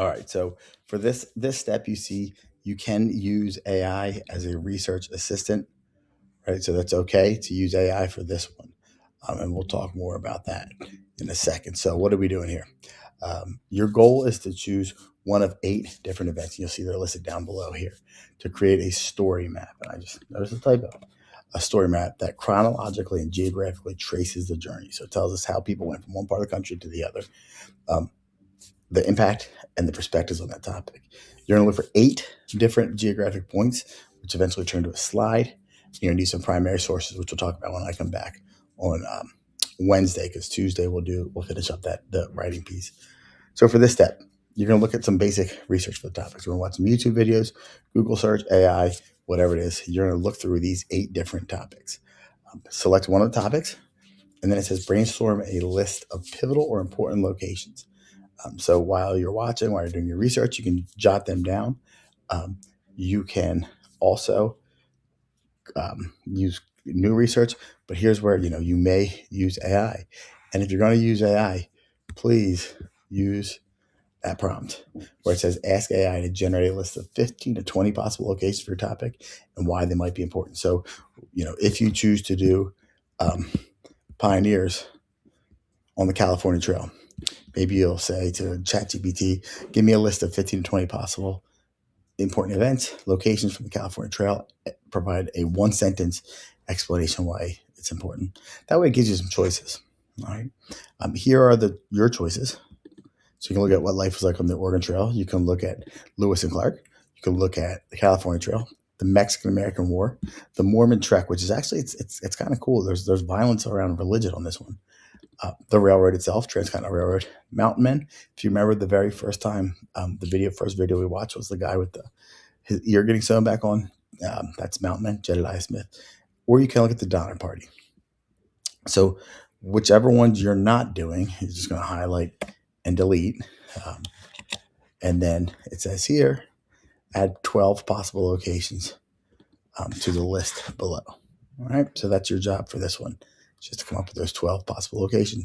All right. So for this step, you see, you can use AI as a research assistant, right? So that's okay to use AI for this one, and we'll talk more about that in a second. So what are we doing here? Your goal is to choose one of 8 different events. You'll see they're listed down below here to create a story map. And I just noticed a typo. A story map that chronologically and geographically traces the journey. So it tells us how people went from one part of the country to the other. Um, the impact and the perspectives on that topic. You're going to look for 8 different geographic points, which eventually turn to a slide. You're going to need some primary sources, which we'll talk about when I come back on Wednesday, because Tuesday we'll finish up the writing piece. So for this step, you're going to look at some basic research for the topics. We're going to watch some YouTube videos, Google search, AI, whatever it is. You're going to look through these 8 different topics. Select one of the topics, and then it says brainstorm a list of pivotal or important locations. So while you're watching, while you're doing your research, you can jot them down. Um, you can also use new research, but here's where you may use AI. And if you're going to use AI, please use that prompt where it says ask AI to generate a list of 15 to 20 possible locations for your topic and why they might be important. So, if you choose to do pioneers on the California Trail, maybe you'll say to ChatGPT, give me a list of 15 to 20 possible important events, locations from the California Trail, provide a 1 sentence explanation why it's important. That way it gives you some choices. All right. Here are your choices. So you can look at what life was like on the Oregon Trail. You can look at Lewis and Clark. You can look at the California Trail, the Mexican-American War, the Mormon Trek, which is actually it's kind of cool. There's violence around religion on this one. The railroad itself, Transcontinental Railroad, Mountain Men. If you remember the very first time, first video we watched was the guy with his ear getting sewn back on. That's Mountain Men, Jedediah Smith. Or you can look at the Donner Party. So whichever ones you're not doing, you're just going to highlight and delete. And then it says here, add 12 possible locations to the list below. All right, so that's your job for this one, just to come up with those 12 possible locations.